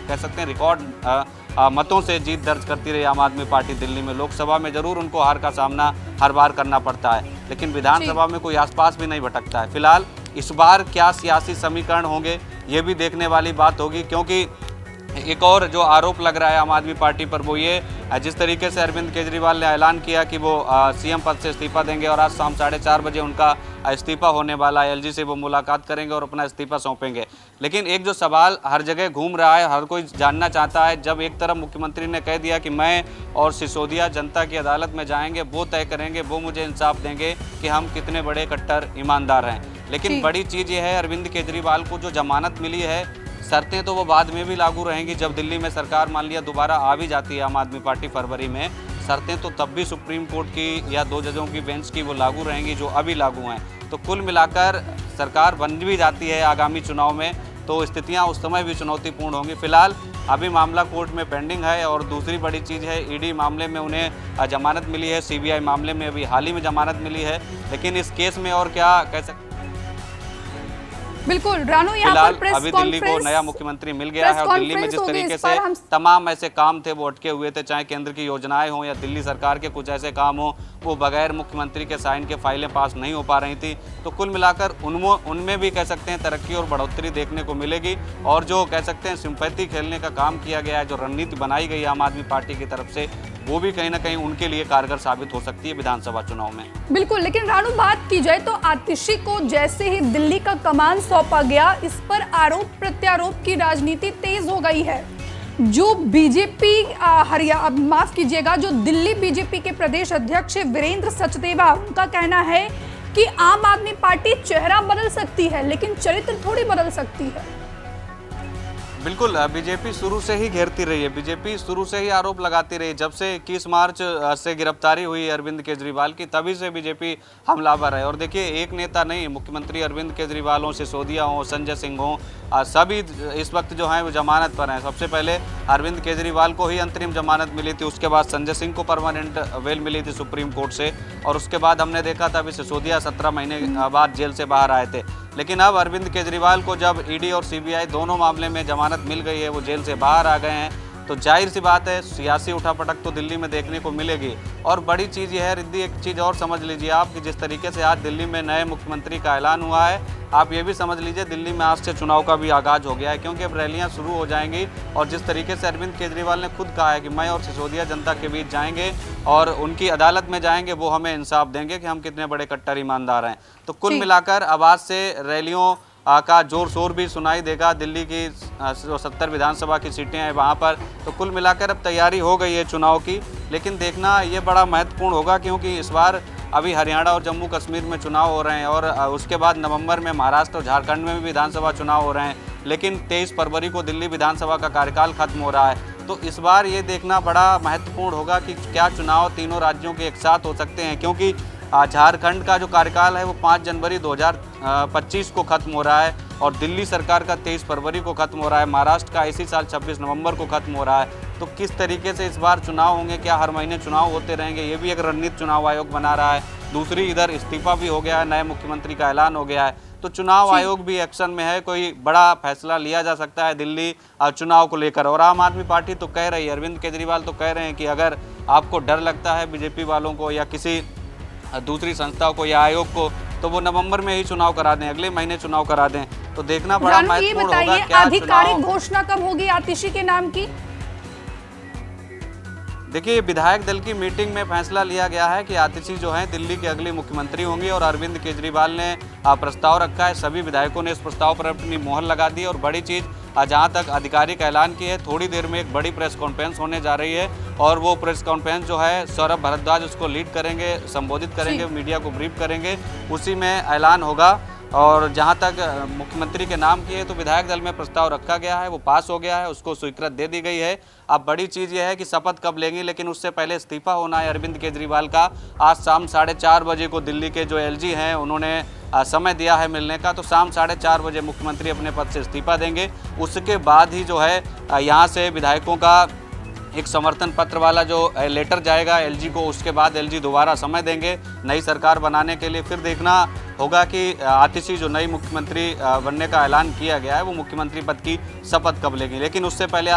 कह सकते हैं रिकॉर्ड मतों से जीत दर्ज करती रही आम आदमी पार्टी दिल्ली में। लोकसभा में जरूर उनको हार का सामना हर बार करना पड़ता है, लेकिन विधानसभा में कोई आसपास भी नहीं भटकता है। फिलहाल इस बार क्या सियासी समीकरण होंगे ये भी देखने वाली बात होगी, क्योंकि एक और जो आरोप लग रहा है आम आदमी पार्टी पर वो ये, जिस तरीके से अरविंद केजरीवाल ने ऐलान किया कि वो सीएम पद से इस्तीफा देंगे और आज शाम 4:30 बजे उनका इस्तीफा होने वाला है। एलजी से वो मुलाकात करेंगे और अपना इस्तीफा सौंपेंगे। लेकिन एक जो सवाल हर जगह घूम रहा है, हर कोई जानना चाहता है, जब एक तरफ मुख्यमंत्री ने कह दिया कि मैं और सिसोदिया जनता की अदालत में जाएंगे, वो तय करेंगे, वो मुझे इंसाफ देंगे कि हम कितने बड़े कट्टर ईमानदार हैं। लेकिन बड़ी चीज़ ये है, अरविंद केजरीवाल को जो जमानत मिली है, शर्तें तो वो बाद में भी लागू रहेंगी। जब दिल्ली में सरकार मान लिया दोबारा आ भी जाती है आम आदमी पार्टी फरवरी में, शर्तें तो तब भी सुप्रीम कोर्ट की या 2 जजों की बेंच की वो लागू रहेंगी जो अभी लागू हैं। तो कुल मिलाकर सरकार बन भी जाती है आगामी चुनाव में, तो स्थितियां उस समय भी चुनौतीपूर्ण होंगी। फिलहाल अभी मामला कोर्ट में पेंडिंग है। और दूसरी बड़ी चीज़ है, ईडी मामले में उन्हें जमानत मिली है, सीबीआई मामले में अभी हाल ही में जमानत मिली है। लेकिन इस केस में और क्या कह सकते, बिल्कुल रानू, यहाँ पर प्रेस अभी दिल्ली को नया मुख्यमंत्री मिल गया है और दिल्ली में जिस तरीके से तमाम ऐसे काम थे वो अटके हुए थे, चाहे केंद्र की योजनाएं हों या दिल्ली सरकार के कुछ ऐसे काम हों, वो बगैर मुख्यमंत्री के साइन के फाइलें पास नहीं हो पा रही थी। तो कुल मिलाकर उनमें भी कह सकते हैं तरक्की और बढ़ोतरी देखने को मिलेगी। और जो कह सकते हैं सिंपैथी खेलने का काम किया गया है, जो रणनीति बनाई गई है आम आदमी पार्टी की तरफ से, वो भी कहीं ना कहीं उनके लिए कारगर साबित हो सकती है विधानसभा चुनाव में। बिल्कुल, लेकिन रानू बात की जाए तो आतिशी को जैसे ही दिल्ली का कमान सौंपा गया, इस पर आरोप प्रत्यारोप की राजनीति तेज हो गई है। जो बीजेपी माफ कीजिएगा, जो दिल्ली बीजेपी के प्रदेश अध्यक्ष वीरेंद्र सचदेवा, उनका कहना है कि आम आदमी पार्टी चेहरा बदल सकती है लेकिन चरित्र थोड़ी बदल सकती है। बिल्कुल, बीजेपी शुरू से ही घेरती रही है, बीजेपी शुरू से ही आरोप लगाती रही। जब से 21 मार्च से गिरफ्तारी हुई अरविंद केजरीवाल की, तभी से बीजेपी हमलावर है। और देखिए, एक नेता नहीं, मुख्यमंत्री अरविंद केजरीवाल हो, सिसोदिया हो, संजय सिंह हो, सभी इस वक्त जो है वो जमानत पर हैं। सबसे पहले अरविंद केजरीवाल को ही अंतरिम जमानत मिली थी, उसके बाद संजय सिंह को परमानेंट बेल मिली थी सुप्रीम कोर्ट से, और उसके बाद हमने देखा था अभी सिसोदिया 17 महीने बाद जेल से बाहर आए थे। लेकिन अब अरविंद केजरीवाल को जब ईडी और सीबीआई दोनों मामले में जमानत मिल गई है, वो जेल से बाहर आ गए हैं, तो जाहिर सी बात है सियासी उठापटक तो दिल्ली में देखने को मिलेगी। और बड़ी चीज़ यह है रिद्धि, एक चीज़ और समझ लीजिए आप, कि जिस तरीके से आज दिल्ली में नए मुख्यमंत्री का ऐलान हुआ है, आप ये भी समझ लीजिए दिल्ली में आज से चुनाव का भी आगाज हो गया है, क्योंकि अब रैलियां शुरू हो जाएंगी। और जिस तरीके से अरविंद केजरीवाल ने खुद कहा है कि मैं और सिसोदिया जनता के बीच जाएंगे और उनकी अदालत में जाएंगे, वो हमें इंसाफ देंगे कि हम कितने बड़े कट्टर ईमानदार हैं। तो कुल मिलाकर अब आज से रैलियों का जोर शोर भी सुनाई देगा। दिल्ली की जो 70 विधानसभा की सीटें हैं वहाँ पर, तो कुल मिलाकर अब तैयारी हो गई है चुनाव की। लेकिन देखना ये बड़ा महत्वपूर्ण होगा, क्योंकि इस बार अभी हरियाणा और जम्मू कश्मीर में चुनाव हो रहे हैं, और उसके बाद नवंबर में महाराष्ट्र और झारखंड में भी विधानसभा चुनाव हो रहे हैं। लेकिन 23 फरवरी को दिल्ली विधानसभा का कार्यकाल खत्म हो रहा है। तो इस बार ये देखना बड़ा महत्वपूर्ण होगा कि क्या चुनाव तीनों राज्यों के एक साथ हो सकते हैं, क्योंकि झारखंड का जो कार्यकाल है वो 5 जनवरी 2025 को खत्म हो रहा है, और दिल्ली सरकार का 23 फरवरी को खत्म हो रहा है। महाराष्ट्र का इसी साल 26 नवंबर को खत्म हो रहा है। तो किस तरीके से इस बार चुनाव होंगे, क्या हर महीने चुनाव होते रहेंगे, ये भी एक रणनीति चुनाव आयोग बना रहा है। दूसरी इधर इस्तीफा भी हो गया है, नए मुख्यमंत्री का ऐलान हो गया है, तो चुनाव आयोग भी एक्शन में है। कोई बड़ा फैसला लिया जा सकता है दिल्ली चुनाव को लेकर। और आम आदमी पार्टी तो कह रही है, अरविंद केजरीवाल तो कह रहे हैं कि अगर आपको डर लगता है बीजेपी वालों को या किसी दूसरी संस्थाओं को या आयोग को, तो वो नवंबर में ही चुनाव करा दें, अगले महीने चुनाव करा दें। तो देखना बड़ा महत्वपूर्ण होगा क्या आधिकारिक घोषणा कब होगी आतिशी के नाम की। देखिए, विधायक दल की मीटिंग में फैसला लिया गया है कि आतिशी जो हैं दिल्ली के अगले मुख्यमंत्री होंगे, और अरविंद केजरीवाल ने प्रस्ताव रखा है। सभी विधायकों ने इस प्रस्ताव पर अपनी मोहर लगा दी। और बड़ी चीज़, जहाँ तक आधिकारिक ऐलान की है, थोड़ी देर में एक बड़ी प्रेस कॉन्फ्रेंस होने जा रही है, और वो प्रेस कॉन्फ्रेंस जो है सौरभ भारद्वाज उसको लीड करेंगे, संबोधित करेंगे, मीडिया को ब्रीफ करेंगे, उसी में ऐलान होगा। और जहां तक मुख्यमंत्री के नाम की है, तो विधायक दल में प्रस्ताव रखा गया है, वो पास हो गया है, उसको स्वीकृति दे दी गई है। अब बड़ी चीज़ यह है कि शपथ कब लेंगी, लेकिन उससे पहले इस्तीफा होना है अरविंद केजरीवाल का। आज शाम 4:30 बजे को दिल्ली के जो एलजी हैं उन्होंने समय दिया है मिलने का, तो शाम 4:30 बजे मुख्यमंत्री अपने पद से इस्तीफा देंगे। उसके बाद ही जो है यहाँ से विधायकों का एक समर्थन पत्र वाला जो लेटर जाएगा एलजी को, उसके बाद एलजी दोबारा समय देंगे नई सरकार बनाने के लिए। फिर देखना होगा कि आतिशी जो नई मुख्यमंत्री बनने का ऐलान किया गया है, वो मुख्यमंत्री पद की शपथ कब लेंगे। लेकिन उससे पहले